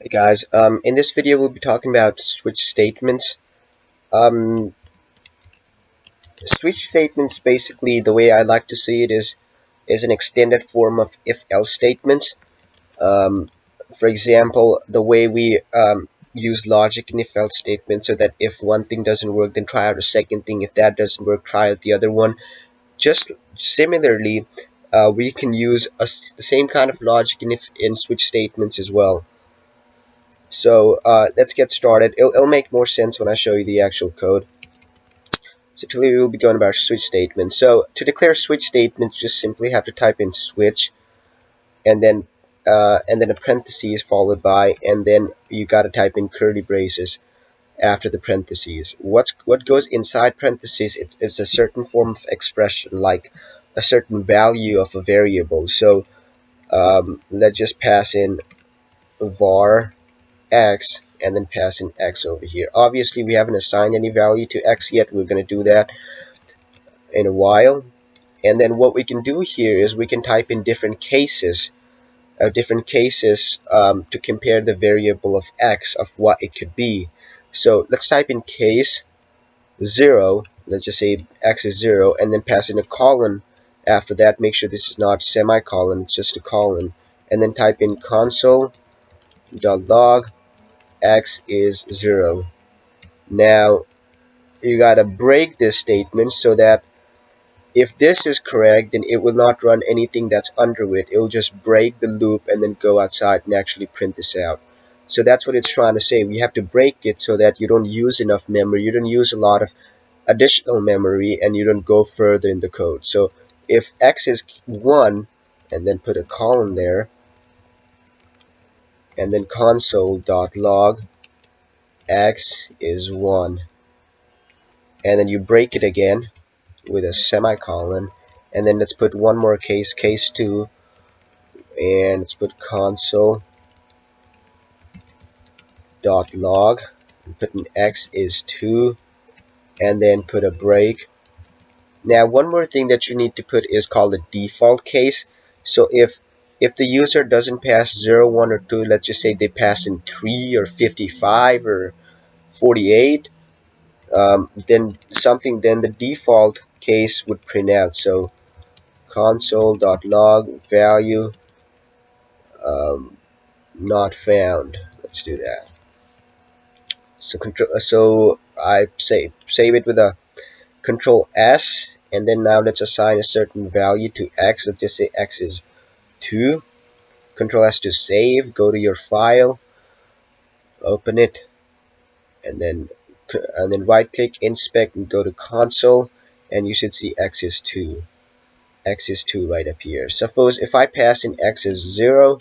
Hey guys, in this video we'll be talking about switch statements. Um, Switch statements, basically the way I like to see it is an extended form of if-else statements. Um, for example, the way we use logic in if-else statements, so that if one thing doesn't work, then try out a second thing. If that doesn't work, try out the other one. Just similarly, we can use the same kind of logic in switch statements as well. So let's get started. It'll make more sense when I show you the actual code. So today we'll be going about switch statements. So to declare switch statements, just simply have to type in switch, and then a parentheses followed by, and then you got to type in curly braces after the parentheses. What goes inside parentheses? It's a certain form of expression, like a certain value of a variable. So let's just pass in var x and then pass in x over here. Obviously we haven't assigned any value to x yet. We're going to do that in a while. And then what we can do here is we can type in different cases to compare the variable of x of what it could be. So let's type in case 0. Let's just say x is 0, and then pass in a colon after that. Make sure this is not semicolon, it's just a colon, and then type in console.log x is 0. Now you gotta break this statement so that if this is correct, then it will not run anything that's under it. It will just break the loop and then go outside and actually print this out. So that's what it's trying to say. We have to break it so that you don't use enough memory, you don't use a lot of additional memory, and you don't go further in the code. So if x is 1, and then put a colon there, and then console.log x is 1, and then you break it again with a semicolon, and then let's put one more case 2, and let's put console.log and put an x is 2, and then put a break. Now one more thing that you need to put is called a default case. So if the user doesn't pass 0, 1, or 2, let's just say they pass in 3 or 55 or 48, then the default case would print out. So console.log value not found. Let's do that. So I save it with a control S, and then now let's assign a certain value to x. Let's just say x is 2. Control S to save. Go to your file, open it, and then right click, inspect, and go to console, and you should see x is 2. X is 2 right up here. Suppose if I pass in x is 0,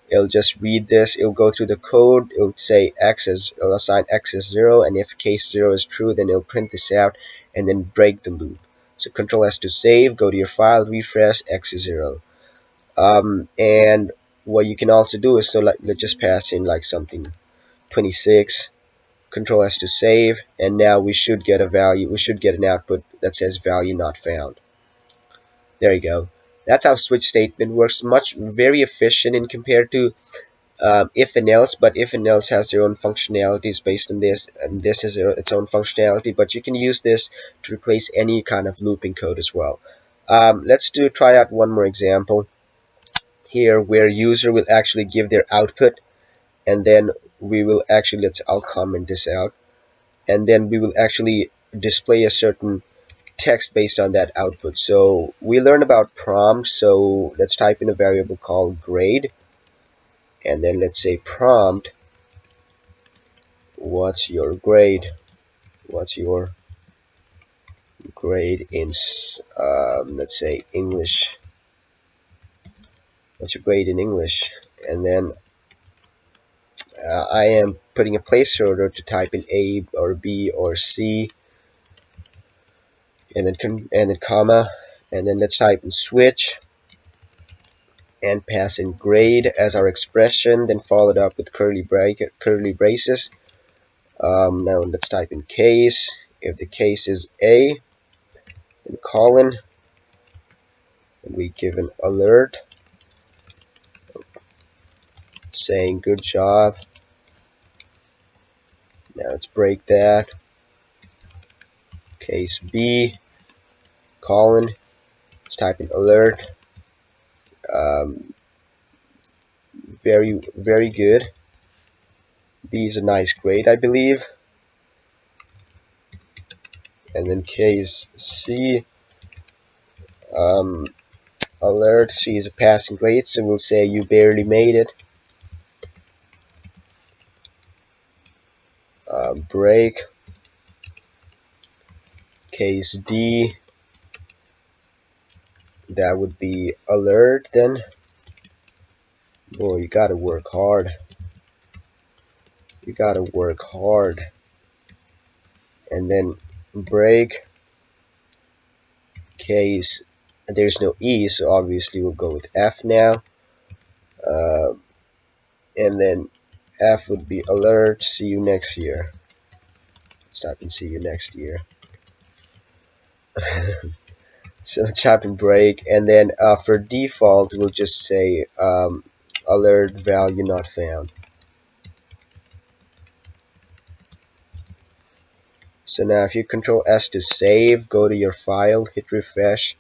it'll just read this, it'll go through the code, it'll say it'll assign x as 0, and if case 0 is true, then it'll print this out and then break the loop. So control S to save, go to your file, refresh, x is 0. And what you can also do is, so let's just pass in like something 26, control S to save, and now we should get a value, we should get an output that says value not found. There you go. That's how switch statement works. Very efficient in compared to if and else, but if and else has their own functionalities based on this, and this has its own functionality, but you can use this to replace any kind of looping code as well. Let's try out one more example here where user will actually give their output, and then we will actually, I'll comment this out, and then we will actually display a certain text based on that output. So we learn about prompt, so let's type in a variable called grade, and then let's say prompt, what's your grade? What's your grade in let's say English? What's your grade in English? And then I am putting a placeholder to type in A or B or C, and then comma, and then let's type in switch and pass in grade as our expression, then followed up with curly braces. Now let's type in case. If the case is A, then colon, and we give an alert. saying good job. Now let's break that. Case B, colon, let's type in alert. Very good. B is a nice grade, I believe. And then case C, alert, C is a passing grade, so we'll say you barely made it. Break. Case D, that would be alert then. Boy, you gotta work hard. You gotta work hard. And then break. Case, there's no E, so obviously we'll go with F now. And then F would be alert, see you next year. Let's type in see you next year. So let's type in break, and then for default we'll just say alert value not found. So now if you control S to save, go to your file, hit refresh,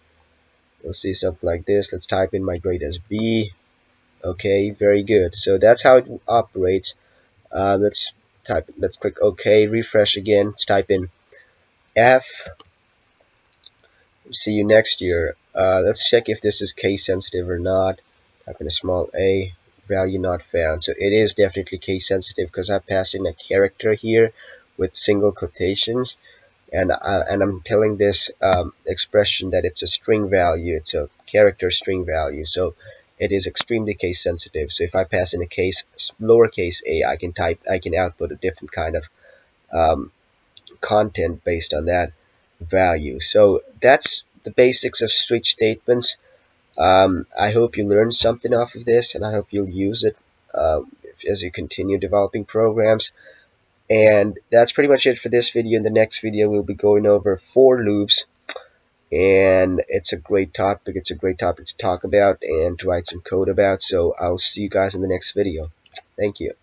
you'll see something like this. Let's type in my grade as B. Okay, very good. So that's how it operates. Let's click OK, refresh again. Let's type in F. See you next year. Let's check if this is case sensitive or not. Type in a small a, value not found. So it is definitely case sensitive because I passed in a character here with single quotations, and I'm telling this expression that it's a string value. It's a character string value, so it is extremely case sensitive. So if I pass in a case lowercase a, I can output a different kind of content based on that value. So that's the basics of switch statements. I hope you learned something off of this, and I hope you'll use it as you continue developing programs. And that's pretty much it for this video. In the next video, we'll be going over for loops, and it's a great topic. It's a great topic to talk about and to write some code about. So I'll see you guys in the next video. Thank you.